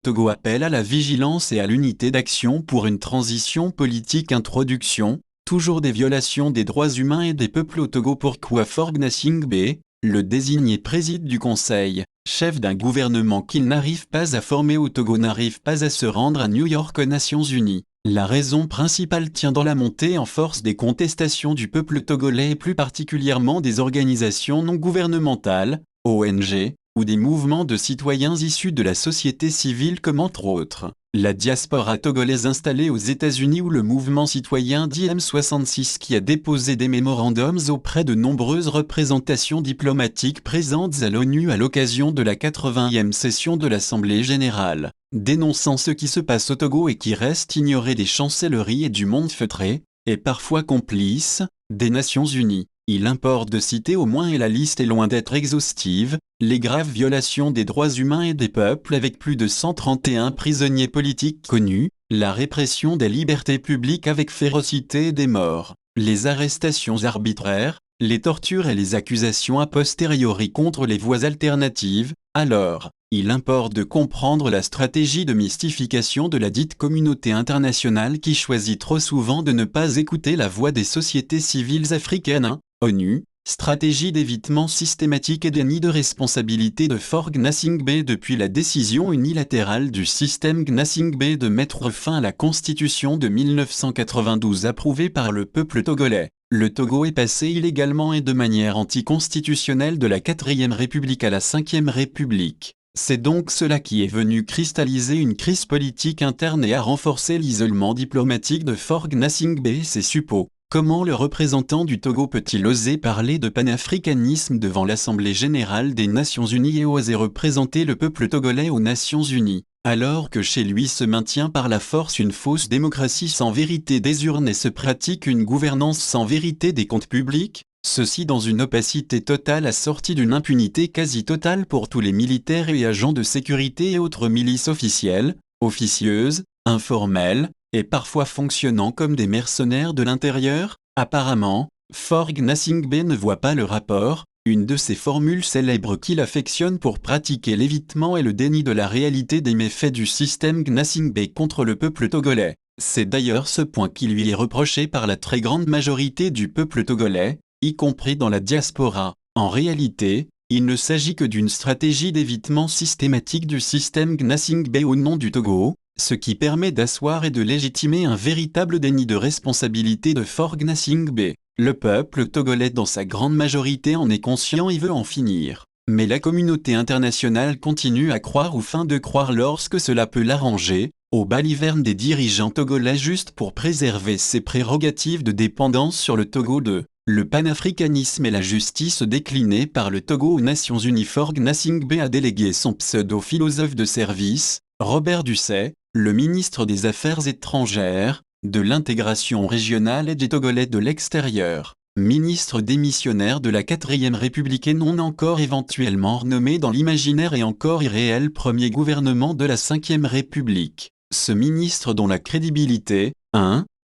Togo appelle à la vigilance et à l'unité d'action pour une transition politique. Introduction. Toujours des violations des droits humains et des peuples au Togo. Pourquoi Faure Gnassingbé, le désigné président du Conseil, chef d'un gouvernement qu'il n'arrive pas à former au Togo, n'arrive pas à se rendre à New York aux Nations Unies? La raison principale tient dans la montée en force des contestations du peuple togolais et plus particulièrement des organisations non gouvernementales, ONG, ou des mouvements de citoyens issus de la société civile comme entre autres la diaspora togolaise installée aux États-Unis ou le mouvement citoyen d'IM66 qui a déposé des mémorandums auprès de nombreuses représentations diplomatiques présentes à l'ONU à l'occasion de la 80e session de l'Assemblée générale, dénonçant ce qui se passe au Togo et qui reste ignoré des chancelleries et du monde feutré, et parfois complice, des Nations Unies. Il importe de citer au moins, et la liste est loin d'être exhaustive, les graves violations des droits humains et des peuples avec plus de 131 prisonniers politiques connus, la répression des libertés publiques avec férocité et des morts, les arrestations arbitraires, les tortures et les accusations a posteriori contre les voies alternatives. Alors, il importe de comprendre la stratégie de mystification de la dite communauté internationale qui choisit trop souvent de ne pas écouter la voix des sociétés civiles africaines. ONU, stratégie d'évitement systématique et déni de responsabilité de Faure Gnassingbé depuis la décision unilatérale du système Gnassingbé de mettre fin à la constitution de 1992 approuvée par le peuple togolais. Le Togo est passé illégalement et de manière anticonstitutionnelle de la 4e République à la 5e République. C'est donc cela qui est venu cristalliser une crise politique interne et a renforcé l'isolement diplomatique de Faure Gnassingbé et ses suppôts. Comment le représentant du Togo peut-il oser parler de panafricanisme devant l'Assemblée générale des Nations Unies et oser représenter le peuple togolais aux Nations Unies, alors que chez lui se maintient par la force une fausse démocratie sans vérité des urnes et se pratique une gouvernance sans vérité des comptes publics, ceci dans une opacité totale assortie d'une impunité quasi totale pour tous les militaires et agents de sécurité et autres milices officielles, officieuses, informelles, et parfois fonctionnant comme des mercenaires de l'intérieur? Apparemment, Faure Gnassingbé ne voit pas le rapport, une de ces formules célèbres qu'il affectionne pour pratiquer l'évitement et le déni de la réalité des méfaits du système Gnassingbé contre le peuple togolais. C'est d'ailleurs ce point qui lui est reproché par la très grande majorité du peuple togolais, y compris dans la diaspora. En réalité, il ne s'agit que d'une stratégie d'évitement systématique du système Gnassingbé au nom du Togo, ce qui permet d'asseoir et de légitimer un véritable déni de responsabilité de Faure Gnassingbé. Le peuple togolais dans sa grande majorité en est conscient et veut en finir. Mais la communauté internationale continue à croire ou feint de croire lorsque cela peut l'arranger, aux balivernes des dirigeants togolais juste pour préserver ses prérogatives de dépendance sur le Togo de le panafricanisme et la justice déclinée par le Togo aux Nations Unies. Faure Gnassingbé a délégué son pseudo-philosophe de service, Robert Dussey, le ministre des Affaires étrangères, de l'intégration régionale et des Togolais de l'extérieur, ministre démissionnaire de la 4e République et non encore éventuellement renommé dans l'imaginaire et encore irréel premier gouvernement de la 5e République. Ce ministre dont la crédibilité,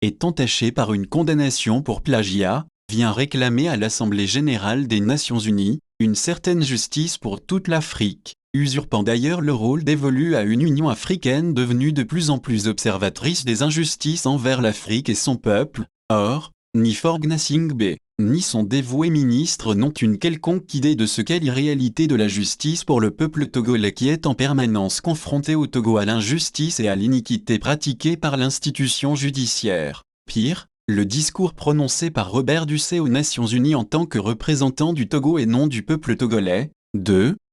est entachée par une condamnation pour plagiat, vient réclamer à l'Assemblée générale des Nations Unies une certaine justice pour toute l'Afrique, usurpant d'ailleurs le rôle dévolu à une Union africaine devenue de plus en plus observatrice des injustices envers l'Afrique et son peuple. Or, ni Faure Gnassingbé, ni son dévoué ministre n'ont une quelconque idée de ce qu'est l'irréalité de la justice pour le peuple togolais qui est en permanence confronté au Togo à l'injustice et à l'iniquité pratiquée par l'institution judiciaire. Pire, le discours prononcé par Robert Dussey aux Nations Unies en tant que représentant du Togo et non du peuple togolais,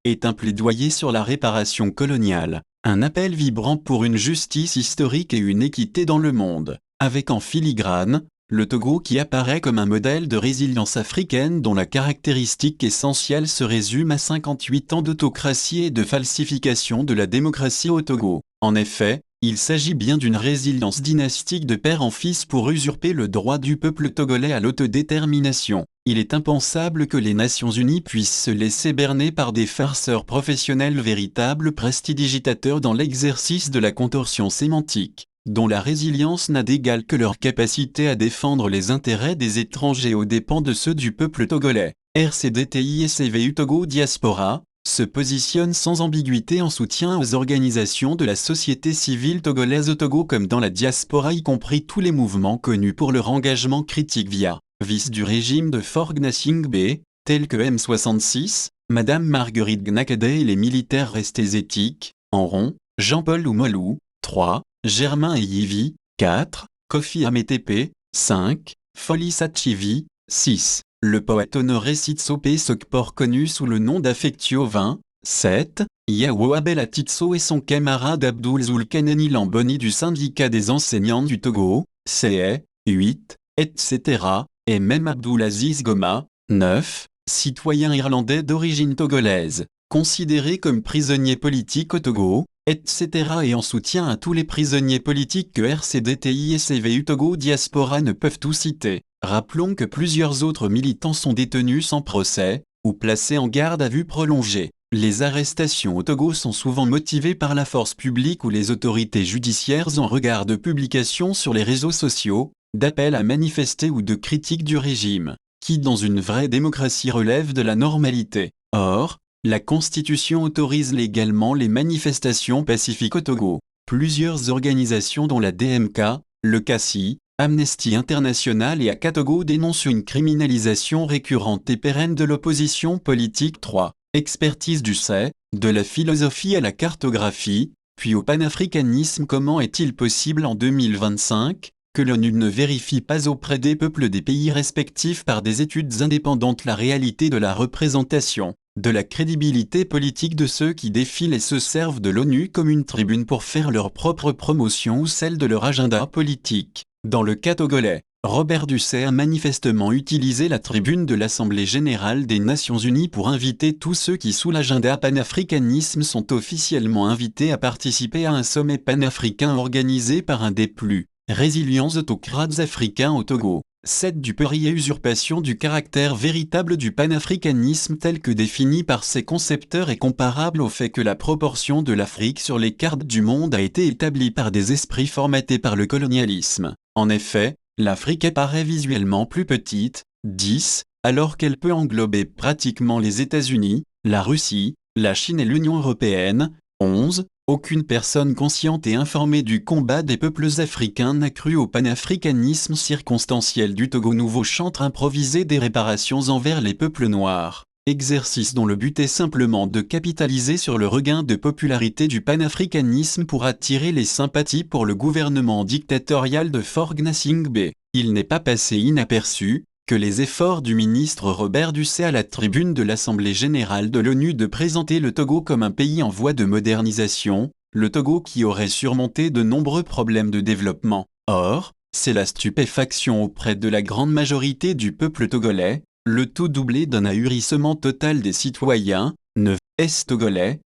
est un plaidoyer sur la réparation coloniale, un appel vibrant pour une justice historique et une équité dans le monde, avec en filigrane, le Togo qui apparaît comme un modèle de résilience africaine dont la caractéristique essentielle se résume à 58 ans d'autocratie et de falsification de la démocratie au Togo. En effet, il s'agit bien d'une résilience dynastique de père en fils pour usurper le droit du peuple togolais à l'autodétermination. Il est impensable que les Nations Unies puissent se laisser berner par des farceurs professionnels véritables prestidigitateurs dans l'exercice de la contorsion sémantique, dont la résilience n'a d'égal que leur capacité à défendre les intérêts des étrangers aux dépens de ceux du peuple togolais. RCDTI et CVU Togo Diaspora, se positionne sans ambiguïté en soutien aux organisations de la société civile togolaise au Togo comme dans la diaspora, y compris tous les mouvements connus pour leur engagement critique vis du régime de Faure Gnassingbé, tels que M66, Madame Marguerite Gnakade et les militaires restés éthiques, en rond, Jean-Paul Oumolou, 3, Germain et Yivi, 4, Kofi Ametepe, 5, Foli Sachivi, 6. Le poète Honoré Sitsopé Sokpor connu sous le nom d'Affectio 20, 7, Yawo Abel Atitso et son camarade Abdoul Zulkaneni Lamboni du syndicat des enseignants du Togo, CE, 8, etc., et même Abdoulaziz Goma, 9, citoyen irlandais d'origine togolaise, considéré comme prisonnier politique au Togo, etc. et en soutien à tous les prisonniers politiques que RCDTI et CVU Togo Diaspora ne peuvent tous citer. Rappelons que plusieurs autres militants sont détenus sans procès, ou placés en garde à vue prolongée. Les arrestations au Togo sont souvent motivées par la force publique ou les autorités judiciaires en regard de publications sur les réseaux sociaux, d'appels à manifester ou de critiques du régime, qui dans une vraie démocratie relève de la normalité. Or, la Constitution autorise légalement les manifestations pacifiques au Togo. Plusieurs organisations dont la DMK, le CACI, Amnesty International et Akatogo dénoncent une criminalisation récurrente et pérenne de l'opposition politique. 3. Expertise du C, de la philosophie à la cartographie, puis au panafricanisme. Comment est-il possible en 2025 que l'ONU ne vérifie pas auprès des peuples des pays respectifs par des études indépendantes la réalité de la représentation, de la crédibilité politique de ceux qui défilent et se servent de l'ONU comme une tribune pour faire leur propre promotion ou celle de leur agenda politique? Dans le cas togolais, Robert Dussey a manifestement utilisé la tribune de l'Assemblée générale des Nations unies pour inviter tous ceux qui sous l'agenda panafricanisme sont officiellement invités à participer à un sommet panafricain organisé par un des plus résilients autocrates africains au Togo. 7. Duperie et usurpation du caractère véritable du panafricanisme tel que défini par ses concepteurs est comparable au fait que la proportion de l'Afrique sur les cartes du monde a été établie par des esprits formatés par le colonialisme. En effet, l'Afrique apparaît visuellement plus petite, 10, alors qu'elle peut englober pratiquement les États-Unis, la Russie, la Chine et l'Union européenne, 11. Aucune personne consciente et informée du combat des peuples africains n'a cru au panafricanisme circonstanciel du Togo, nouveau chantre improvisé des réparations envers les peuples noirs. Exercice dont le but est simplement de capitaliser sur le regain de popularité du panafricanisme pour attirer les sympathies pour le gouvernement dictatorial de Faure Gnassingbé. Il n'est pas passé inaperçu que les efforts du ministre Robert Dussey à la tribune de l'Assemblée générale de l'ONU de présenter le Togo comme un pays en voie de modernisation, le Togo qui aurait surmonté de nombreux problèmes de développement. Or, c'est la stupéfaction auprès de la grande majorité du peuple togolais, le tout doublé d'un ahurissement total des citoyens, togolais,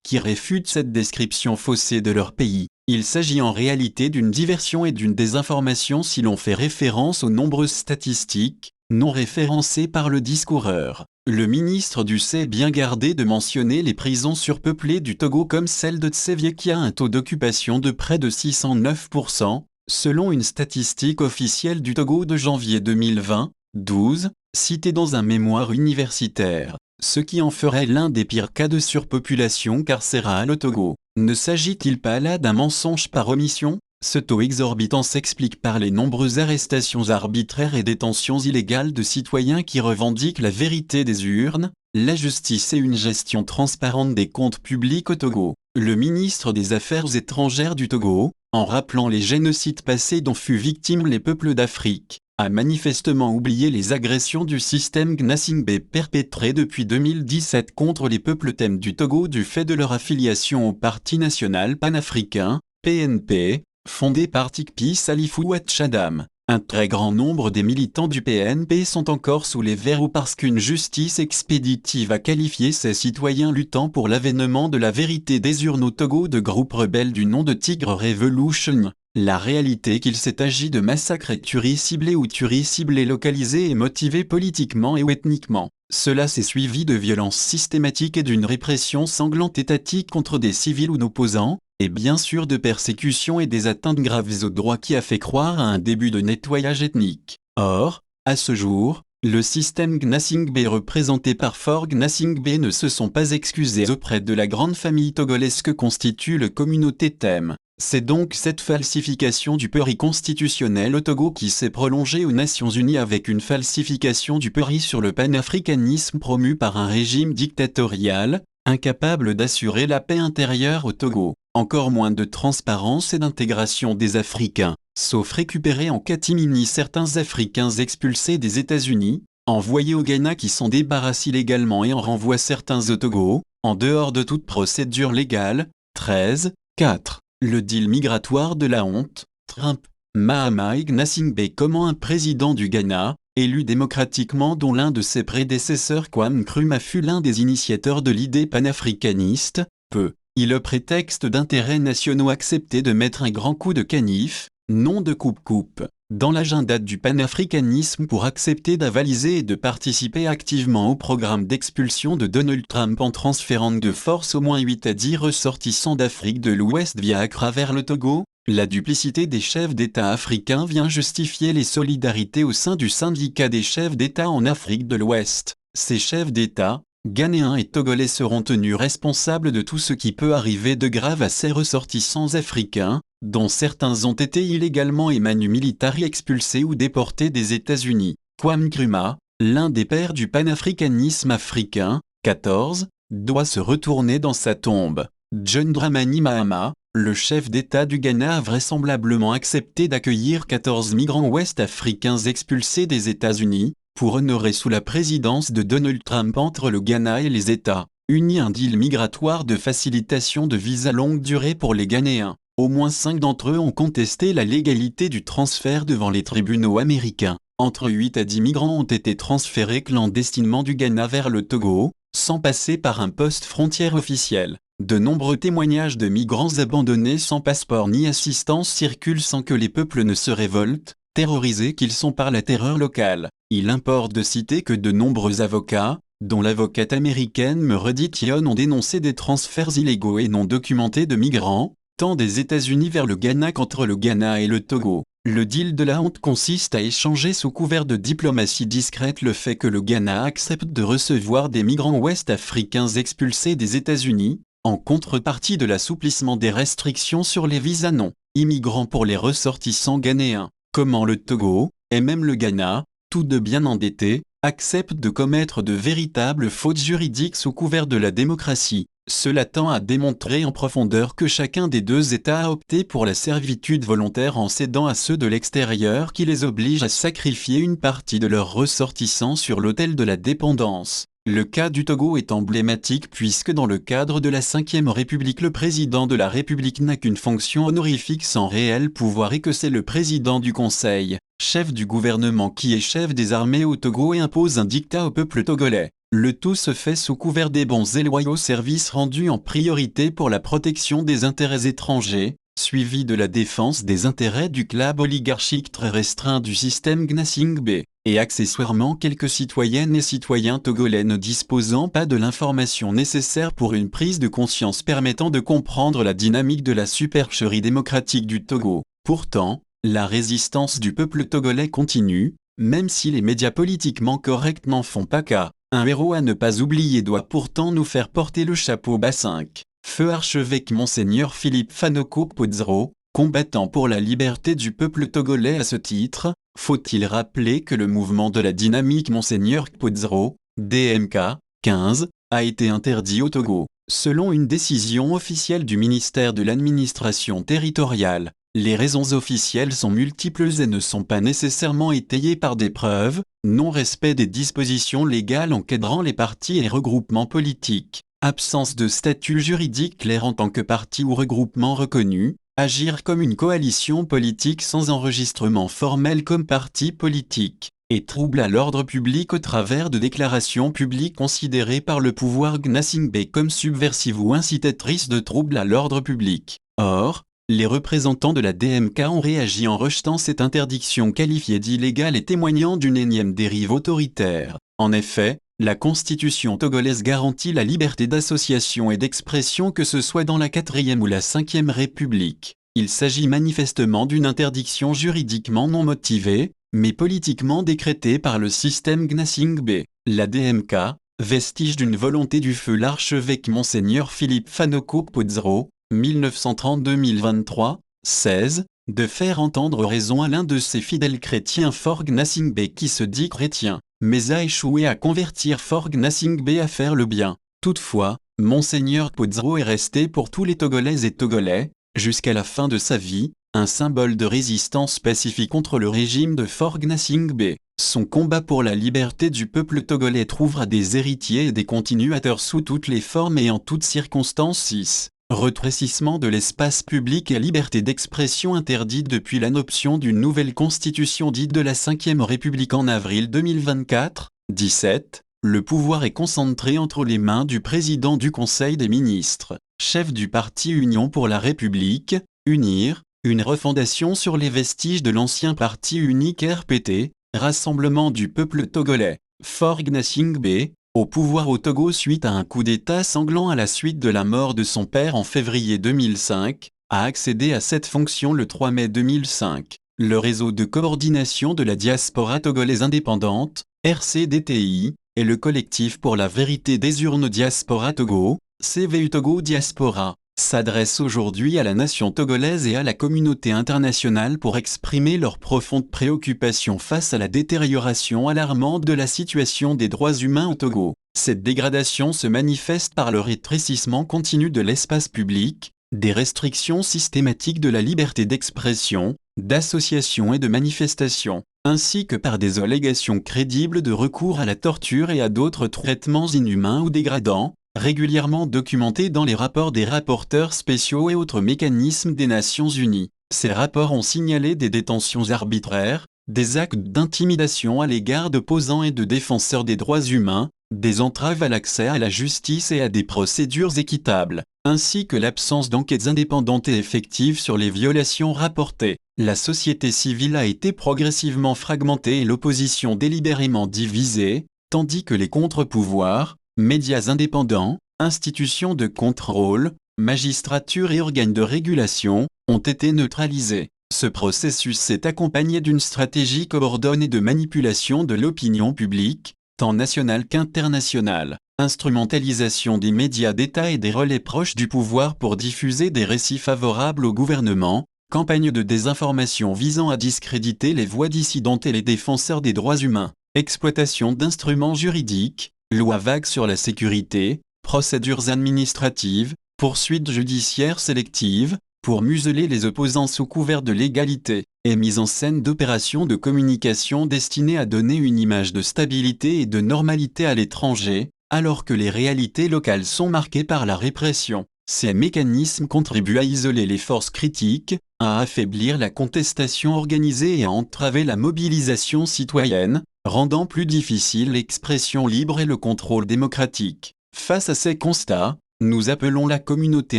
qui réfutent cette description faussée de leur pays. Il s'agit en réalité d'une diversion et d'une désinformation si l'on fait référence aux nombreuses statistiques, non référencées par le discoureur. Le ministre Dussey est bien gardé de mentionner les prisons surpeuplées du Togo comme celle de Tsévié qui a un taux d'occupation de près de 609%, selon une statistique officielle du Togo de janvier 2020, 12, citée dans un mémoire universitaire, ce qui en ferait l'un des pires cas de surpopulation carcérale au Togo. Ne s'agit-il pas là d'un mensonge par omission? Ce taux exorbitant s'explique par les nombreuses arrestations arbitraires et détentions illégales de citoyens qui revendiquent la vérité des urnes, la justice et une gestion transparente des comptes publics au Togo. Le ministre des Affaires étrangères du Togo, en rappelant les génocides passés dont furent victimes les peuples d'Afrique, a manifestement oublié les agressions du système Gnassingbé perpétrées depuis 2017 contre les peuples thèmes du Togo du fait de leur affiliation au Parti national panafricain, PNP, fondé par Tikpi Salifou Tchadam. Un très grand nombre des militants du PNP sont encore sous les verrous parce qu'une justice expéditive a qualifié ces citoyens luttant pour l'avènement de la vérité des urnes au Togo de groupes rebelles du nom de Tigre Revolution. La réalité qu'il s'est agi de massacres et tueries ciblées ou tueries ciblées localisées et motivées politiquement et ou ethniquement. Cela s'est suivi de violences systématiques et d'une répression sanglante étatique contre des civils ou opposants, et bien sûr de persécutions et des atteintes graves aux droits qui a fait croire à un début de nettoyage ethnique. Or, à ce jour, Le système Gnassingbé représenté par Faure Gnassingbé ne se sont pas excusés auprès de la grande famille togolaise que constitue la communauté Thème. C'est donc cette falsification du pari constitutionnel au Togo qui s'est prolongée aux Nations Unies avec une falsification du pari sur le panafricanisme promu par un régime dictatorial, incapable d'assurer la paix intérieure au Togo. Encore moins de transparence et d'intégration des Africains, sauf récupérer en catimini certains Africains expulsés des États-Unis, envoyés au Ghana qui s'en débarrassent illégalement et en renvoient certains au Togo, en dehors de toute procédure légale. 13. 4. Le deal migratoire de la honte. Trump. Mahamat Gnassingbé. Comment un président du Ghana, élu démocratiquement dont l'un de ses prédécesseurs Kwame Nkrumah fut l'un des initiateurs de l'idée panafricaniste, peut, le prétexte d'intérêts nationaux accepter de mettre un grand coup de canif, non de coupe-coupe, dans l'agenda du panafricanisme pour accepter d'avaliser et de participer activement au programme d'expulsion de Donald Trump en transférant de force au moins 8 à 10 ressortissants d'Afrique de l'Ouest via Accra vers le Togo. La duplicité des chefs d'État africains vient justifier les solidarités au sein du syndicat des chefs d'État en Afrique de l'Ouest. Ces chefs d'État, Ghanéens et Togolais seront tenus responsables de tout ce qui peut arriver de grave à ces ressortissants africains, dont certains ont été illégalement et manu militari expulsés ou déportés des États-Unis. Kwame Nkrumah, l'un des pères du panafricanisme africain, 14, doit se retourner dans sa tombe. John Dramani Mahama, le chef d'État du Ghana a vraisemblablement accepté d'accueillir 14 migrants ouest-africains expulsés des États-Unis, pour honorer sous la présidence de Donald Trump entre le Ghana et les États-Unis un deal migratoire de facilitation de visas longue durée pour les Ghanéens. Au moins 5 d'entre eux ont contesté la légalité du transfert devant les tribunaux américains. Entre 8 à 10 migrants ont été transférés clandestinement du Ghana vers le Togo, sans passer par un poste frontière officiel. De nombreux témoignages de migrants abandonnés sans passeport ni assistance circulent sans que les peuples ne se révoltent, terrorisés qu'ils sont par la terreur locale. Il importe de citer que de nombreux avocats, dont l'avocate américaine Meredith Yon, ont dénoncé des transferts illégaux et non documentés de migrants, tant des États-Unis vers le Ghana qu'entre le Ghana et le Togo. Le deal de la honte consiste à échanger sous couvert de diplomatie discrète le fait que le Ghana accepte de recevoir des migrants ouest-africains expulsés des États-Unis, en contrepartie de l'assouplissement des restrictions sur les visas non-immigrants pour les ressortissants ghanéens. Comment le Togo, et même le Ghana, tous deux bien endettés, acceptent de commettre de véritables fautes juridiques sous couvert de la démocratie. Cela tend à démontrer en profondeur que chacun des deux États a opté pour la servitude volontaire en cédant à ceux de l'extérieur qui les obligent à sacrifier une partie de leurs ressortissants sur l'autel de la dépendance. Le cas du Togo est emblématique puisque dans le cadre de la Ve République le président de la République n'a qu'une fonction honorifique sans réel pouvoir et que c'est le président du Conseil, chef du gouvernement qui est chef des armées au Togo et impose un diktat au peuple togolais. Le tout se fait sous couvert des bons et loyaux services rendus en priorité pour la protection des intérêts étrangers, suivi de la défense des intérêts du club oligarchique très restreint du système Gnassingbé, et accessoirement quelques citoyennes et citoyens togolais ne disposant pas de l'information nécessaire pour une prise de conscience permettant de comprendre la dynamique de la supercherie démocratique du Togo. Pourtant, la résistance du peuple togolais continue, même si les médias politiquement corrects n'en font pas cas. Un héros à ne pas oublier doit pourtant nous faire porter le chapeau bas. 5. Feu archevêque Monseigneur Philippe Fanoko Podzro, combattant pour la liberté du peuple togolais. À ce titre, faut-il rappeler que le mouvement de la dynamique Monseigneur Podzro, DMK, 15, a été interdit au Togo, selon une décision officielle du ministère de l'administration territoriale. Les raisons officielles sont multiples et ne sont pas nécessairement étayées par des preuves, non-respect des dispositions légales encadrant les partis et regroupements politiques, absence de statut juridique clair en tant que parti ou regroupement reconnu, agir comme une coalition politique sans enregistrement formel comme parti politique, et trouble à l'ordre public au travers de déclarations publiques considérées par le pouvoir Gnassingbé comme subversives ou incitatrices de troubles à l'ordre public. Or, les représentants de la DMK ont réagi en rejetant cette interdiction qualifiée d'illégale et témoignant d'une énième dérive autoritaire. En effet, la Constitution togolaise garantit la liberté d'association et d'expression que ce soit dans la 4e ou la 5e République. Il s'agit manifestement d'une interdiction juridiquement non motivée, mais politiquement décrétée par le système Gnassingbé. La DMK, vestige d'une volonté du feu l'archevêque Monseigneur Philippe Fanoko Pozero, 1932-2023, 16, de faire entendre raison à l'un de ses fidèles chrétiens Faure Gnassingbé qui se dit chrétien, mais a échoué à convertir Faure Gnassingbé à faire le bien. Toutefois, Monseigneur Pozero est resté pour tous les Togolaises et Togolais, jusqu'à la fin de sa vie, un symbole de résistance pacifique contre le régime de Faure Gnassingbé. Son combat pour la liberté du peuple togolais trouvera des héritiers et des continuateurs sous toutes les formes et en toutes circonstances. 6. Retrécissement de l'espace public et liberté d'expression interdite depuis l'adoption d'une nouvelle constitution dite de la 5e République en avril 2024. 17. Le pouvoir est concentré entre les mains du président du Conseil des ministres, chef du parti Union pour la République, UNIR, une refondation sur les vestiges de l'ancien parti unique RPT, Rassemblement du peuple togolais, Faure Gnassingbé, au pouvoir au Togo suite à un coup d'État sanglant à la suite de la mort de son père en février 2005, a accédé à cette fonction le 3 mai 2005. Le réseau de coordination de la diaspora togolaise indépendante, RCDTI, et le collectif pour la vérité des urnes Diaspora Togo, CVU Togo Diaspora, s'adressent aujourd'hui à la nation togolaise et à la communauté internationale pour exprimer leur profonde préoccupation face à la détérioration alarmante de la situation des droits humains au Togo. Cette dégradation se manifeste par le rétrécissement continu de l'espace public, des restrictions systématiques de la liberté d'expression, d'association et de manifestation, ainsi que par des allégations crédibles de recours à la torture et à d'autres traitements inhumains ou dégradants, régulièrement documentés dans les rapports des rapporteurs spéciaux et autres mécanismes des Nations Unies. Ces rapports ont signalé des détentions arbitraires, des actes d'intimidation à l'égard d'opposants et de défenseurs des droits humains, des entraves à l'accès à la justice et à des procédures équitables, ainsi que l'absence d'enquêtes indépendantes et effectives sur les violations rapportées. La société civile a été progressivement fragmentée et l'opposition délibérément divisée, tandis que les contre-pouvoirs, médias indépendants, institutions de contrôle, magistrature et organes de régulation, ont été neutralisés. Ce processus s'est accompagné d'une stratégie coordonnée de manipulation de l'opinion publique, tant nationale qu'internationale, instrumentalisation des médias d'État et des relais proches du pouvoir pour diffuser des récits favorables au gouvernement, campagne de désinformation visant à discréditer les voix dissidentes et les défenseurs des droits humains, exploitation d'instruments juridiques, loi vague sur la sécurité, procédures administratives, poursuites judiciaires sélectives, pour museler les opposants sous couvert de l'égalité, et mise en scène d'opérations de communication destinées à donner une image de stabilité et de normalité à l'étranger, alors que les réalités locales sont marquées par la répression. Ces mécanismes contribuent à isoler les forces critiques, à affaiblir la contestation organisée et à entraver la mobilisation citoyenne, rendant plus difficile l'expression libre et le contrôle démocratique. Face à ces constats, nous appelons la communauté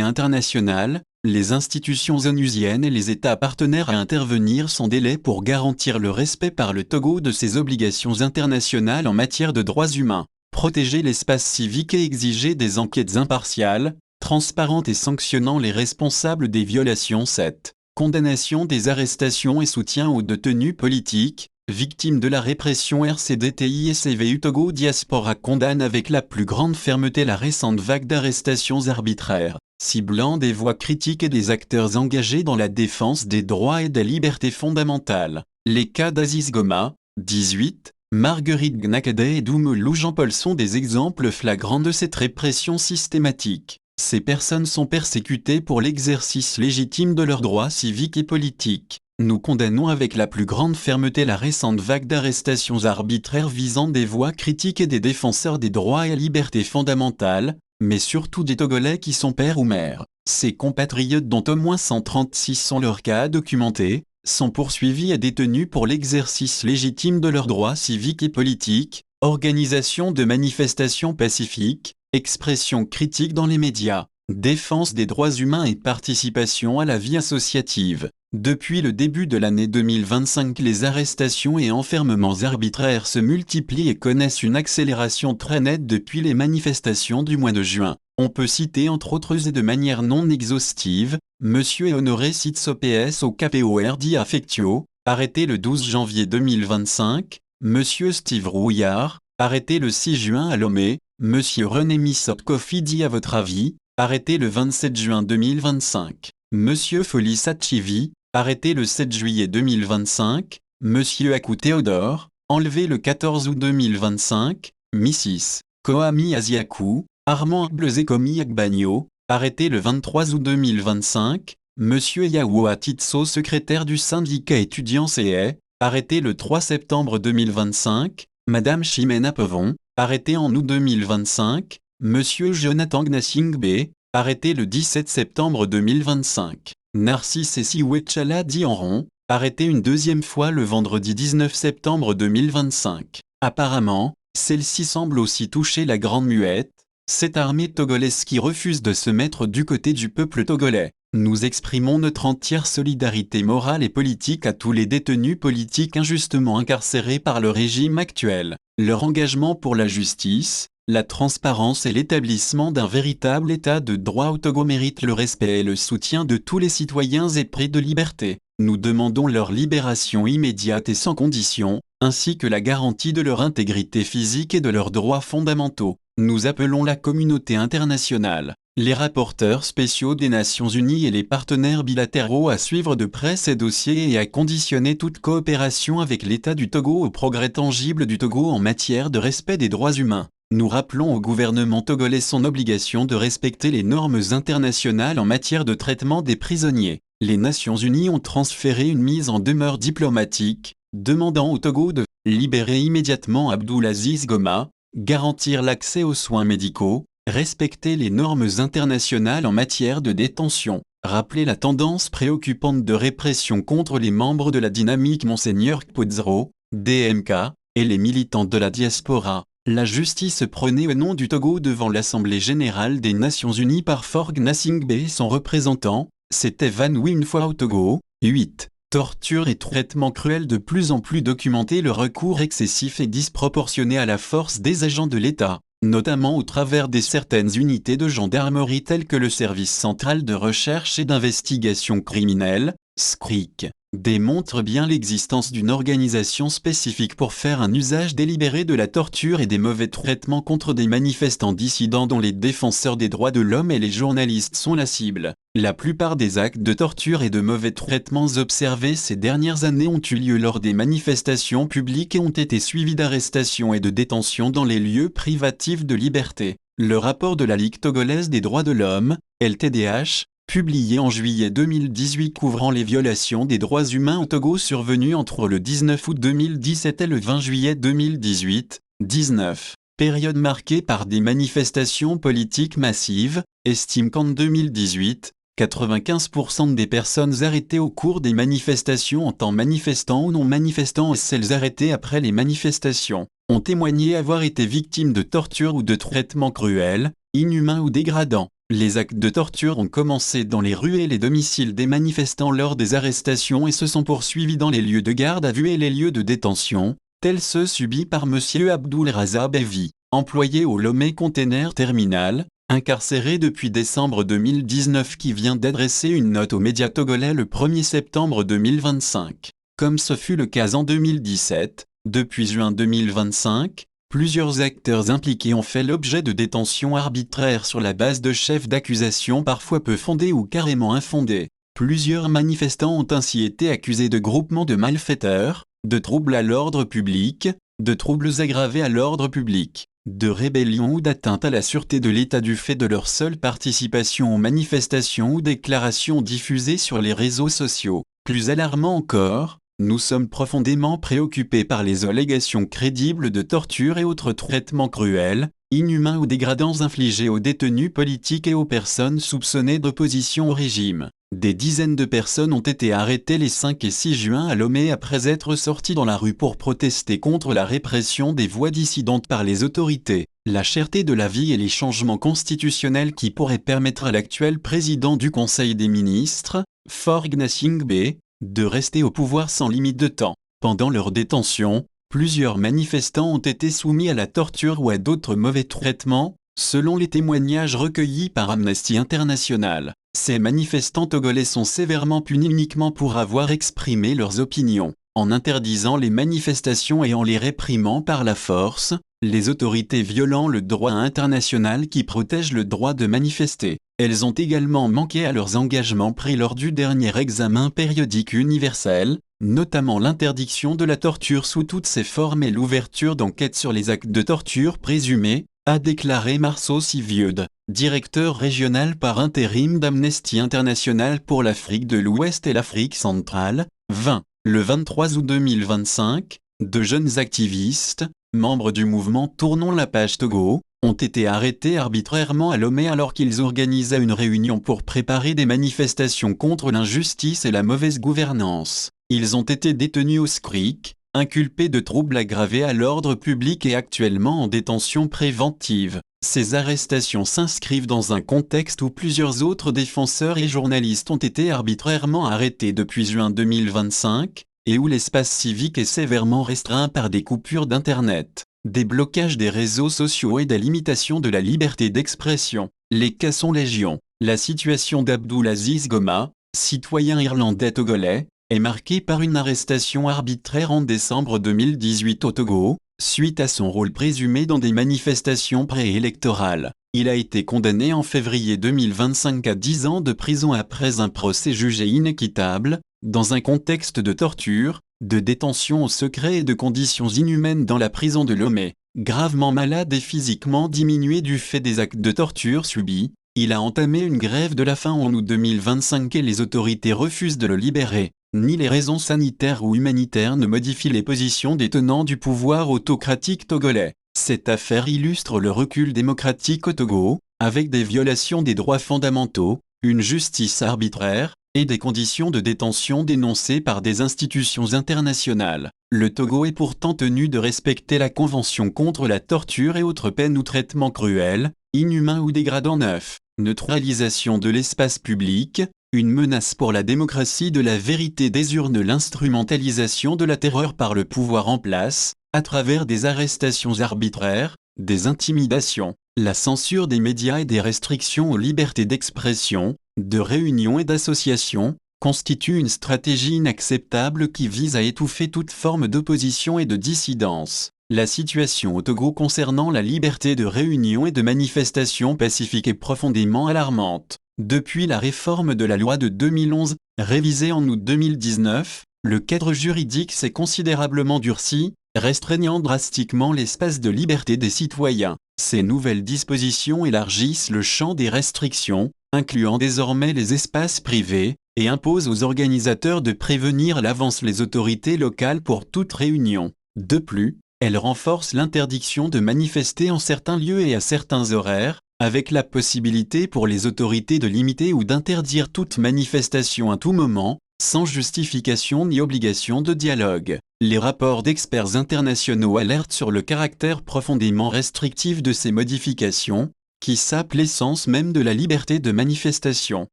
internationale, les institutions onusiennes et les États partenaires à intervenir sans délai pour garantir le respect par le Togo de ses obligations internationales en matière de droits humains, protéger l'espace civique et exiger des enquêtes impartiales, transparentes et sanctionnant les responsables des violations. 7. Condamnation des arrestations et soutien aux détenus politiques, victimes de la répression. RCDTI et CVU Togo Diaspora condamnent avec la plus grande fermeté la récente vague d'arrestations arbitraires, ciblant des voix critiques et des acteurs engagés dans la défense des droits et des libertés fondamentales. Les cas d'Aziz Goma, 18, Marguerite Gnakadé et Doumelou Jean-Paul sont des exemples flagrants de cette répression systématique. Ces personnes sont persécutées pour l'exercice légitime de leurs droits civiques et politiques. Nous condamnons avec la plus grande fermeté la récente vague d'arrestations arbitraires visant des voix critiques et des défenseurs des droits et libertés fondamentales, mais surtout des Togolais qui sont pères ou mères. Ces compatriotes dont au moins 136 sont leurs cas documentés, sont poursuivis et détenus pour l'exercice légitime de leurs droits civiques et politiques, organisation de manifestations pacifiques, expression critique dans les médias, défense des droits humains et participation à la vie associative. Depuis le début de l'année 2025, les arrestations et enfermements arbitraires se multiplient et connaissent une accélération très nette depuis les manifestations du mois de juin. On peut citer entre autres et de manière non exhaustive, Monsieur et Honoré Sitso PS au KPORD Affectio, arrêté le 12 janvier 2025, Monsieur Steve Rouillard, arrêté le 6 juin à Lomé, Monsieur René Missot-Kofidi à votre avis, arrêté le 27 juin 2025, Monsieur Foli Sachivi, arrêté le 7 juillet 2025, Monsieur Akou Théodore, enlevé le 14 août 2025, Mrs. Koami Asiakou, Armand Bleuzekomi Agbagno, arrêté le 23 août 2025, Monsieur Yaoua Titso, secrétaire du syndicat étudiant CE, arrêté le 3 septembre 2025, Madame Chimène Pevon, arrêté en août 2025, Monsieur Jonathan Gnasingbe, arrêté le 17 septembre 2025, Narcisse Essiouetchala Dianron, arrêté une deuxième fois le vendredi 19 septembre 2025. Apparemment, celle-ci semble aussi toucher la Grande Muette, cette armée togolaise qui refuse de se mettre du côté du peuple togolais. Nous exprimons notre entière solidarité morale et politique à tous les détenus politiques injustement incarcérés par le régime actuel. Leur engagement pour la justice, la transparence et l'établissement d'un véritable état de droit au Togo mérite le respect et le soutien de tous les citoyens épris de liberté. Nous demandons leur libération immédiate et sans condition, ainsi que la garantie de leur intégrité physique et de leurs droits fondamentaux. Nous appelons la communauté internationale, les rapporteurs spéciaux des Nations Unies et les partenaires bilatéraux à suivre de près ces dossiers et à conditionner toute coopération avec l'État du Togo au progrès tangible du Togo en matière de respect des droits humains. Nous rappelons au gouvernement togolais son obligation de respecter les normes internationales en matière de traitement des prisonniers. Les Nations Unies ont transféré une mise en demeure diplomatique, demandant au Togo de libérer immédiatement Abdoulaziz Goma, garantir l'accès aux soins médicaux, respecter les normes internationales en matière de détention, rappeler la tendance préoccupante de répression contre les membres de la dynamique Monseigneur Kpodzro, DMK, et les militants de la diaspora. La justice prônée au nom du Togo devant l'Assemblée générale des Nations Unies par Forg Gnasingbe et son représentant, s'est évanoui une fois au Togo. 8. Torture et traitement cruel de plus en plus documenté. Le recours excessif et disproportionné à la force des agents de l'État, notamment au travers des certaines unités de gendarmerie telles que le Service central de recherche et d'investigation criminelle, SCRIC, démontre bien l'existence d'une organisation spécifique pour faire un usage délibéré de la torture et des mauvais traitements contre des manifestants dissidents dont les défenseurs des droits de l'homme et les journalistes sont la cible. La plupart des actes de torture et de mauvais traitements observés ces dernières années ont eu lieu lors des manifestations publiques et ont été suivis d'arrestations et de détentions dans les lieux privatifs de liberté. Le rapport de la Ligue togolaise des droits de l'homme, LTDH, publié en juillet 2018 couvrant les violations des droits humains au Togo survenues entre le 19 août 2017 et le 20 juillet 2018, 19, période marquée par des manifestations politiques massives, estime qu'en 2018, 95% des personnes arrêtées au cours des manifestations en tant manifestants ou non manifestants et celles arrêtées après les manifestations, ont témoigné avoir été victimes de tortures ou de traitements cruels, inhumains ou dégradants. Les actes de torture ont commencé dans les rues et les domiciles des manifestants lors des arrestations et se sont poursuivis dans les lieux de garde à vue et les lieux de détention, tels ceux subis par M. Abdul Razak Bevi, employé au Lomé Container Terminal, incarcéré depuis décembre 2019 qui vient d'adresser une note aux médias togolais le 1er septembre 2025. Comme ce fut le cas en 2017, depuis juin 2025, plusieurs acteurs impliqués ont fait l'objet de détentions arbitraires sur la base de chefs d'accusation parfois peu fondés ou carrément infondés. Plusieurs manifestants ont ainsi été accusés de groupement de malfaiteurs, de troubles à l'ordre public, de troubles aggravés à l'ordre public, de rébellion ou d'atteinte à la sûreté de l'État du fait de leur seule participation aux manifestations ou déclarations diffusées sur les réseaux sociaux. Plus alarmant encore, nous sommes profondément préoccupés par les allégations crédibles de torture et autres traitements cruels, inhumains ou dégradants infligés aux détenus politiques et aux personnes soupçonnées d'opposition au régime. Des dizaines de personnes ont été arrêtées les 5 et 6 juin à Lomé après être sorties dans la rue pour protester contre la répression des voix dissidentes par les autorités, la cherté de la vie et les changements constitutionnels qui pourraient permettre à l'actuel président du Conseil des ministres, Forg Gnasingbe, de rester au pouvoir sans limite de temps. Pendant leur détention, plusieurs manifestants ont été soumis à la torture ou à d'autres mauvais traitements, selon les témoignages recueillis par Amnesty International. Ces manifestants togolais sont sévèrement punis uniquement pour avoir exprimé leurs opinions. en interdisant les manifestations et en les réprimant par la force, les autorités violant le droit international qui protège le droit de manifester. Elles ont également manqué à leurs engagements pris lors du dernier examen périodique universel, notamment l'interdiction de la torture sous toutes ses formes et l'ouverture d'enquêtes sur les actes de torture présumés, a déclaré Marceau Sivieude, directeur régional par intérim d'Amnesty International pour l'Afrique de l'Ouest et l'Afrique centrale. 20. Le 23 août 2025, de jeunes activistes, membres du mouvement Tournons la page Togo, ont été arrêtés arbitrairement à Lomé alors qu'ils organisaient une réunion pour préparer des manifestations contre l'injustice et la mauvaise gouvernance. Ils ont été détenus au SCRIC, inculpés de troubles aggravés à l'ordre public et actuellement en détention préventive. Ces arrestations s'inscrivent dans un contexte où plusieurs autres défenseurs et journalistes ont été arbitrairement arrêtés depuis juin 2025, et où l'espace civique est sévèrement restreint par des coupures d'Internet, des blocages des réseaux sociaux et des limitations de la liberté d'expression. Les cas sont légion. La situation d'Abdoulaziz Goma, citoyen irlandais togolais, est marquée par une arrestation arbitraire en décembre 2018 au Togo, suite à son rôle présumé dans des manifestations préélectorales. Il a été condamné en février 2025 à 10 ans de prison après un procès jugé inéquitable, dans un contexte de torture, de détention au secret et de conditions inhumaines dans la prison de Lomé. Gravement malade et physiquement diminué du fait des actes de torture subis, il a entamé une grève de la faim en août 2025 et les autorités refusent de le libérer. Ni les raisons sanitaires ou humanitaires ne modifient les positions des tenants du pouvoir autocratique togolais. Cette affaire illustre le recul démocratique au Togo, avec des violations des droits fondamentaux, une justice arbitraire, et des conditions de détention dénoncées par des institutions internationales. Le Togo est pourtant tenu de respecter la Convention contre la torture et autres peines ou traitements cruels, inhumains ou dégradants. 9. Neutralisation de l'espace public, une menace pour la démocratie de la vérité des urnes. L'instrumentalisation de la terreur par le pouvoir en place, à travers des arrestations arbitraires, des intimidations, la censure des médias et des restrictions aux libertés d'expression, de réunion et d'association, constitue une stratégie inacceptable qui vise à étouffer toute forme d'opposition et de dissidence. La situation au Togo concernant la liberté de réunion et de manifestation pacifique est profondément alarmante. Depuis la réforme de la loi de 2011, révisée en août 2019, le cadre juridique s'est considérablement durci, restreignant drastiquement l'espace de liberté des citoyens. Ces nouvelles dispositions élargissent le champ des restrictions, incluant désormais les espaces privés, et imposent aux organisateurs de prévenir à l'avance les autorités locales pour toute réunion. De plus, elles renforcent l'interdiction de manifester en certains lieux et à certains horaires, avec la possibilité pour les autorités de limiter ou d'interdire toute manifestation à tout moment, sans justification ni obligation de dialogue. Les rapports d'experts internationaux alertent sur le caractère profondément restrictif de ces modifications, qui sapent l'essence même de la liberté de manifestation.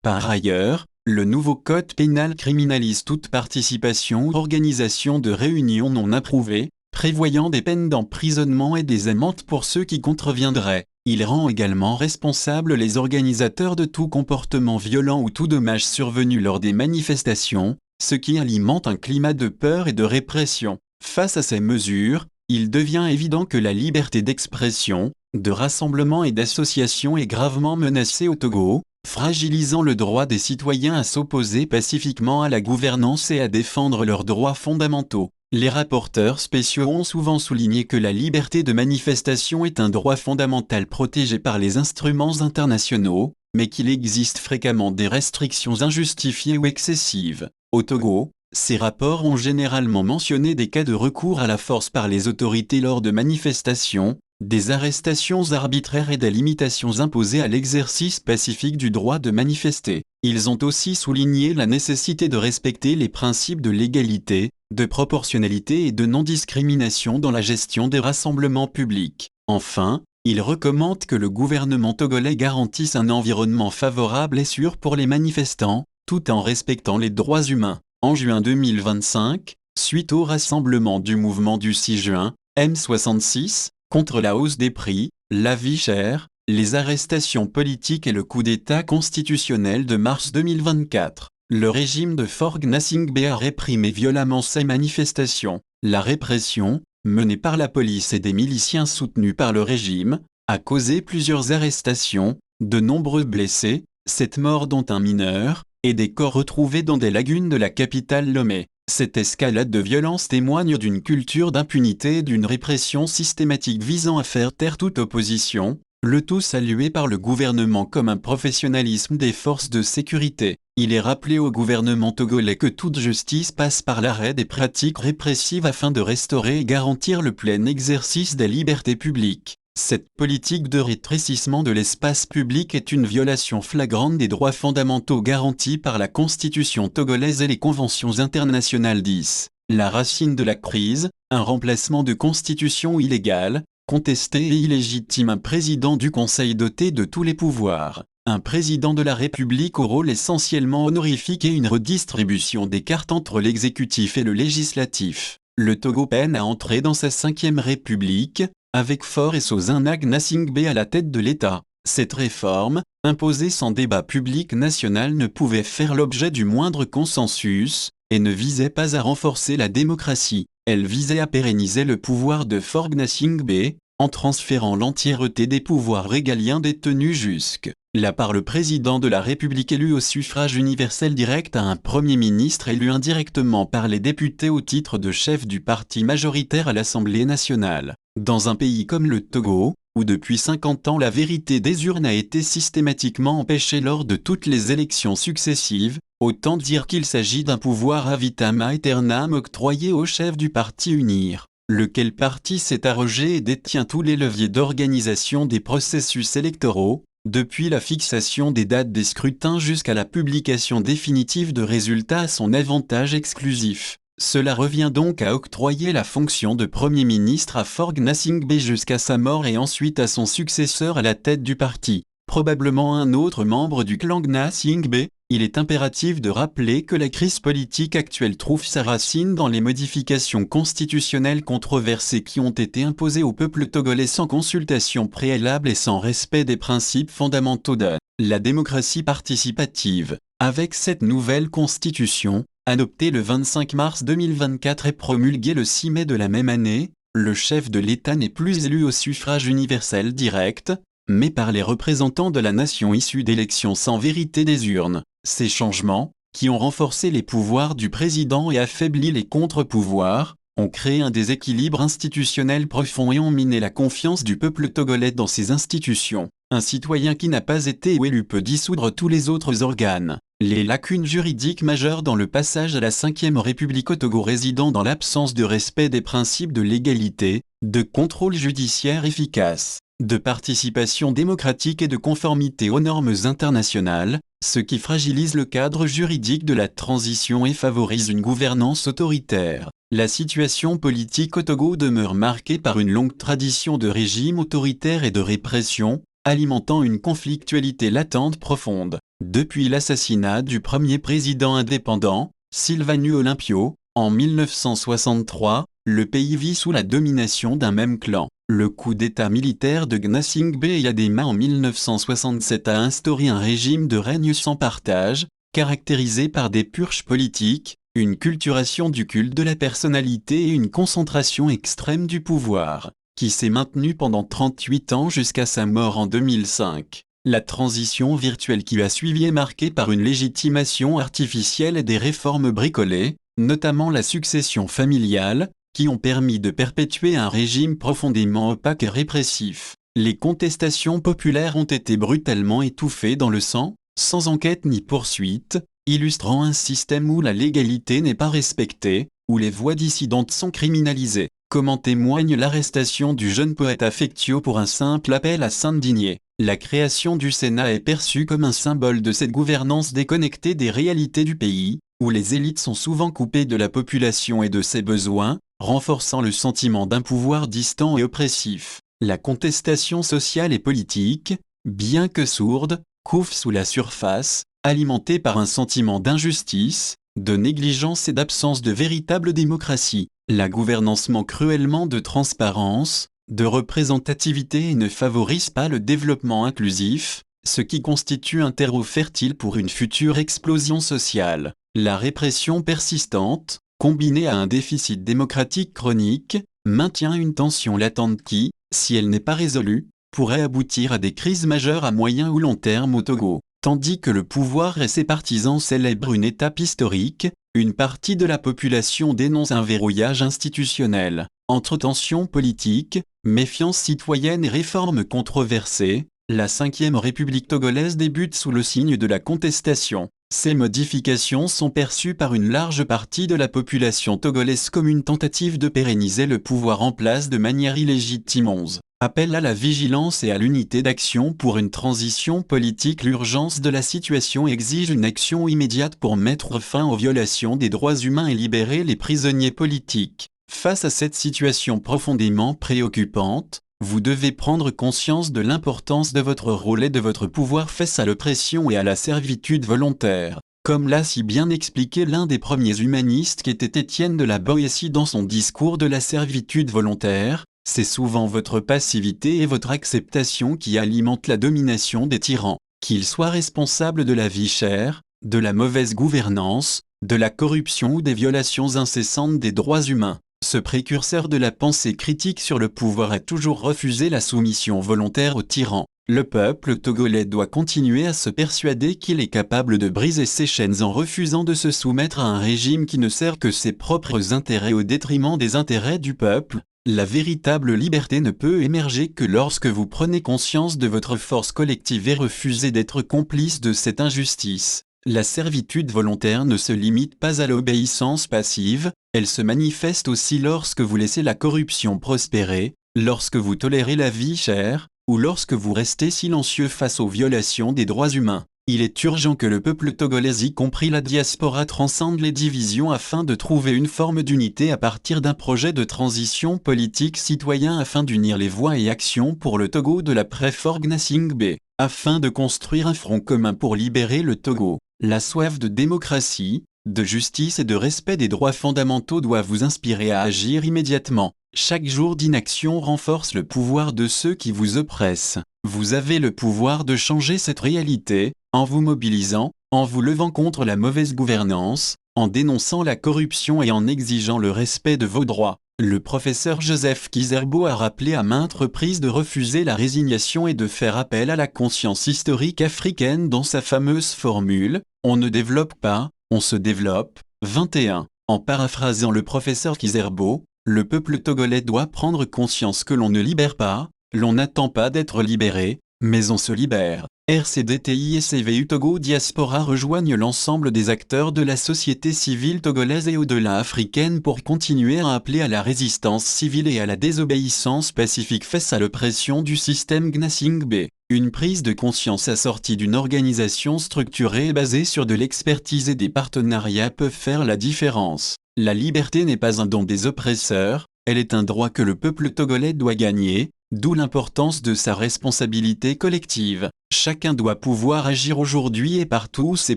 Par ailleurs, le nouveau code pénal criminalise toute participation ou organisation de réunions non approuvées, prévoyant des peines d'emprisonnement et des amendes pour ceux qui contreviendraient. Il rend également responsables les organisateurs de tout comportement violent ou tout dommage survenu lors des manifestations, ce qui alimente un climat de peur et de répression. Face à ces mesures, il devient évident que la liberté d'expression, de rassemblement et d'association est gravement menacée au Togo, fragilisant le droit des citoyens à s'opposer pacifiquement à la gouvernance et à défendre leurs droits fondamentaux. Les rapporteurs spéciaux ont souvent souligné que la liberté de manifestation est un droit fondamental protégé par les instruments internationaux, mais qu'il existe fréquemment des restrictions injustifiées ou excessives. Au Togo, ces rapports ont généralement mentionné des cas de recours à la force par les autorités lors de manifestations, des arrestations arbitraires et des limitations imposées à l'exercice pacifique du droit de manifester. Ils ont aussi souligné la nécessité de respecter les principes de légalité, de proportionnalité et de non-discrimination dans la gestion des rassemblements publics. Enfin, ils recommandent que le gouvernement togolais garantisse un environnement favorable et sûr pour les manifestants, tout en respectant les droits humains. En juin 2025, suite au rassemblement du mouvement du 6 juin, M66, contre la hausse des prix, la vie chère, les arrestations politiques et le coup d'État constitutionnel de mars 2024, Le régime de Faure Gnassingbé a réprimé violemment ces manifestations. La répression, menée par la police et des miliciens soutenus par le régime, a causé plusieurs arrestations, de nombreux blessés, 7 morts dont un mineur, et des corps retrouvés dans des lagunes de la capitale Lomé. Cette escalade de violence témoigne d'une culture d'impunité et d'une répression systématique visant à faire taire toute opposition, le tout salué par le gouvernement comme un professionnalisme des forces de sécurité. Il est rappelé au gouvernement togolais que toute justice passe par l'arrêt des pratiques répressives afin de restaurer et garantir le plein exercice des libertés publiques. Cette politique de rétrécissement de l'espace public est une violation flagrante des droits fondamentaux garantis par la Constitution togolaise et les conventions internationales 10. La racine de la crise, un remplacement de constitution illégale, contesté et illégitime, un président du Conseil doté de tous les pouvoirs, un président de la République au rôle essentiellement honorifique et une redistribution des cartes entre l'exécutif et le législatif. Le Togo peine à entrer dans sa 5e République, avec Faure et Sozana Gnassingbé à la tête de l'État. Cette réforme, imposée sans débat public national, ne pouvait faire l'objet du moindre consensus, et ne visait pas à renforcer la démocratie. Elle visait à pérenniser le pouvoir de Faure Gnassingbé, en transférant l'entièreté des pouvoirs régaliens détenus jusque-là par le président de la République élu au suffrage universel direct à un Premier ministre élu indirectement par les députés au titre de chef du parti majoritaire à l'Assemblée nationale. Dans un pays comme le Togo, où depuis 50 ans la vérité des urnes a été systématiquement empêchée lors de toutes les élections successives, autant dire qu'il s'agit d'un pouvoir ad vitam aeternam octroyé au chef du parti UNIR, lequel parti s'est arrogé et détient tous les leviers d'organisation des processus électoraux, depuis la fixation des dates des scrutins jusqu'à la publication définitive de résultats à son avantage exclusif. Cela revient donc à octroyer la fonction de Premier ministre à Faure Gnassingbé jusqu'à sa mort et ensuite à son successeur à la tête du parti, probablement un autre membre du clan Gnassingbé. Il est impératif de rappeler que la crise politique actuelle trouve sa racine dans les modifications constitutionnelles controversées qui ont été imposées au peuple togolais sans consultation préalable et sans respect des principes fondamentaux de la démocratie participative. Avec cette nouvelle constitution, adoptée le 25 mars 2024 et promulguée le 6 mai de la même année, le chef de l'État n'est plus élu au suffrage universel direct, mais par les représentants de la nation issus d'élections sans vérité des urnes. Ces changements, qui ont renforcé les pouvoirs du président et affaibli les contre-pouvoirs, ont créé un déséquilibre institutionnel profond et ont miné la confiance du peuple togolais dans ses institutions. Un citoyen qui n'a pas été élu peut dissoudre tous les autres organes. Les lacunes juridiques majeures dans le passage à la 5e République au Togo résidant dans l'absence de respect des principes de légalité, de contrôle judiciaire efficace, de participation démocratique et de conformité aux normes internationales, ce qui fragilise le cadre juridique de la transition et favorise une gouvernance autoritaire. La situation politique au Togo demeure marquée par une longue tradition de régime autoritaire et de répression, alimentant une conflictualité latente profonde. Depuis l'assassinat du premier président indépendant, Silvanus Olympio, en 1963, le pays vit sous la domination d'un même clan. Le coup d'État militaire de Gnassingbé Eyadema en 1967 a instauré un régime de règne sans partage, caractérisé par des purges politiques, une culturation du culte de la personnalité et une concentration extrême du pouvoir, qui s'est maintenue pendant 38 ans jusqu'à sa mort en 2005. La transition virtuelle qui a suivi est marquée par une légitimation artificielle et des réformes bricolées, notamment la succession familiale, qui ont permis de perpétuer un régime profondément opaque et répressif. Les contestations populaires ont été brutalement étouffées dans le sang, sans enquête ni poursuite, illustrant un système où la légalité n'est pas respectée, où les voix dissidentes sont criminalisées, comme en témoigne l'arrestation du jeune poète Affectio pour un simple appel à s'indigner. La création du Sénat est perçue comme un symbole de cette gouvernance déconnectée des réalités du pays, où les élites sont souvent coupées de la population et de ses besoins, renforçant le sentiment d'un pouvoir distant et oppressif. La contestation sociale et politique, bien que sourde, couve sous la surface, alimentée par un sentiment d'injustice, de négligence et d'absence de véritable démocratie. La gouvernance manque cruellement de transparence, de représentativité et ne favorise pas le développement inclusif, ce qui constitue un terreau fertile pour une future explosion sociale. La répression persistante, combinée à un déficit démocratique chronique, maintient une tension latente qui, si elle n'est pas résolue, pourrait aboutir à des crises majeures à moyen ou long terme au Togo. Tandis que le pouvoir et ses partisans célèbrent une étape historique, une partie de la population dénonce un verrouillage institutionnel. Entre tensions politiques, méfiance citoyenne et réformes controversées, la 5e République togolaise débute sous le signe de la contestation. Ces modifications sont perçues par une large partie de la population togolaise comme une tentative de pérenniser le pouvoir en place de manière illégitime. 11. Appel à la vigilance et à l'unité d'action pour une transition politique. L'urgence de la situation exige une action immédiate pour mettre fin aux violations des droits humains et libérer les prisonniers politiques. Face à cette situation profondément préoccupante, vous devez prendre conscience de l'importance de votre rôle et de votre pouvoir face à l'oppression et à la servitude volontaire. Comme l'a si bien expliqué l'un des premiers humanistes qu'était Étienne de la Boétie dans son discours de la servitude volontaire, c'est souvent votre passivité et votre acceptation qui alimentent la domination des tyrans, qu'ils soient responsables de la vie chère, de la mauvaise gouvernance, de la corruption ou des violations incessantes des droits humains. Ce précurseur de la pensée critique sur le pouvoir a toujours refusé la soumission volontaire aux tyrans. Le peuple togolais doit continuer à se persuader qu'il est capable de briser ses chaînes en refusant de se soumettre à un régime qui ne sert que ses propres intérêts au détriment des intérêts du peuple. La véritable liberté ne peut émerger que lorsque vous prenez conscience de votre force collective et refusez d'être complice de cette injustice. La servitude volontaire ne se limite pas à l'obéissance passive, elle se manifeste aussi lorsque vous laissez la corruption prospérer, lorsque vous tolérez la vie chère, ou lorsque vous restez silencieux face aux violations des droits humains. Il est urgent que le peuple togolais, y compris la diaspora, transcende les divisions afin de trouver une forme d'unité à partir d'un projet de transition politique citoyen afin d'unir les voix et actions pour le Togo de l'après-Faure-Gnassingbé, afin de construire un front commun pour libérer le Togo. La soif de démocratie, de justice et de respect des droits fondamentaux doit vous inspirer à agir immédiatement. Chaque jour d'inaction renforce le pouvoir de ceux qui vous oppressent. Vous avez le pouvoir de changer cette réalité, en vous mobilisant, en vous levant contre la mauvaise gouvernance, en dénonçant la corruption et en exigeant le respect de vos droits. Le professeur Joseph Kizerbo a rappelé à maintes reprises de refuser la résignation et de faire appel à la conscience historique africaine dans sa fameuse formule « On ne développe pas, on se développe ». 21. En paraphrasant le professeur Kizerbo, le peuple togolais doit prendre conscience que l'on ne libère pas, l'on n'attend pas d'être libéré, mais on se libère. RCDTI et CVU Togo Diaspora rejoignent l'ensemble des acteurs de la société civile togolaise et au-delà africaine pour continuer à appeler à la résistance civile et à la désobéissance pacifique face à l'oppression du système Gnassingbé. Une prise de conscience assortie d'une organisation structurée et basée sur de l'expertise et des partenariats peuvent faire la différence. La liberté n'est pas un don des oppresseurs, elle est un droit que le peuple togolais doit gagner, d'où l'importance de sa responsabilité collective. Chacun doit pouvoir agir aujourd'hui et partout où c'est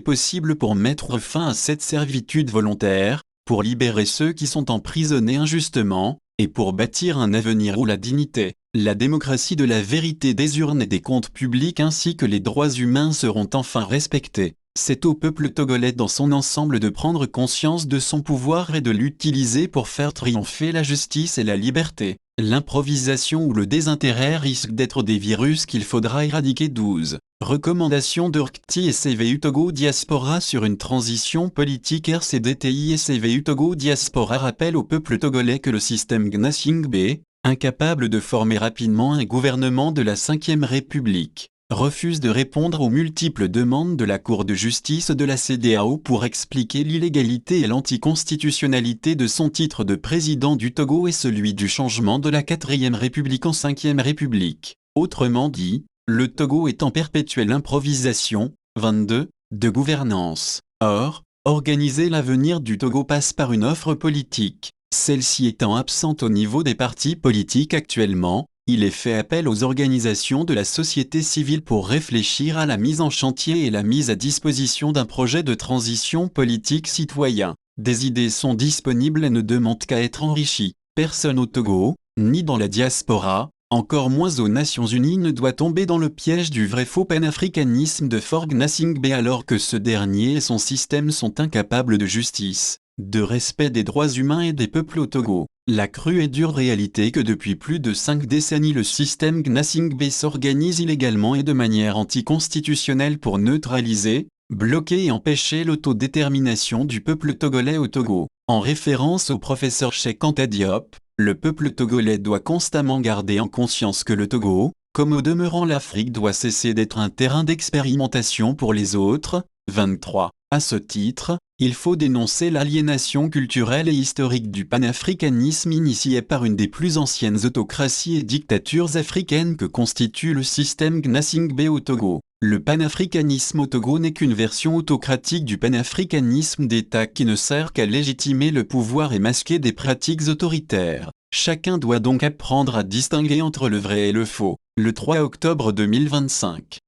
possible pour mettre fin à cette servitude volontaire, pour libérer ceux qui sont emprisonnés injustement, et pour bâtir un avenir où la dignité, la démocratie de la vérité des urnes et des comptes publics ainsi que les droits humains seront enfin respectés. C'est au peuple togolais dans son ensemble de prendre conscience de son pouvoir et de l'utiliser pour faire triompher la justice et la liberté. L'improvisation ou le désintérêt risquent d'être des virus qu'il faudra éradiquer. 12. Recommandations de RCTI et CVU Togo Diaspora sur une transition politique. RCDTI et CVU Togo Diaspora rappellent au peuple togolais que le système Gnassingbé, incapable de former rapidement un gouvernement de la 5e République, refuse de répondre aux multiples demandes de la Cour de justice de la CEDEAO pour expliquer l'illégalité et l'anticonstitutionnalité de son titre de président du Togo et celui du changement de la 4e République en 5e République. Autrement dit, le Togo est en perpétuelle improvisation. 22. De gouvernance. Or, organiser l'avenir du Togo passe par une offre politique. Celle-ci étant absente au niveau des partis politiques actuellement, il est fait appel aux organisations de la société civile pour réfléchir à la mise en chantier et la mise à disposition d'un projet de transition politique citoyen. Des idées sont disponibles et ne demandent qu'à être enrichies. Personne au Togo, ni dans la diaspora, Encore moins aux Nations Unies ne doit tomber dans le piège du vrai-faux panafricanisme de Faure Gnassingbé alors que ce dernier et son système sont incapables de justice, de respect des droits humains et des peuples au Togo. La crue et dure réalité que depuis plus de 5 décennies le système Gnassingbé s'organise illégalement et de manière anticonstitutionnelle pour neutraliser, bloquer et empêcher l'autodétermination du peuple togolais au Togo. En référence au professeur Cheikh Anta Diop, le peuple togolais doit constamment garder en conscience que le Togo, comme au demeurant l'Afrique doit cesser d'être un terrain d'expérimentation pour les autres. 23. À ce titre, il faut dénoncer l'aliénation culturelle et historique du panafricanisme initié par une des plus anciennes autocraties et dictatures africaines que constitue le système Gnassingbé au Togo. Le panafricanisme au Togo n'est qu'une version autocratique du panafricanisme d'État qui ne sert qu'à légitimer le pouvoir et masquer des pratiques autoritaires. Chacun doit donc apprendre à distinguer entre le vrai et le faux. Le 3 octobre 2025.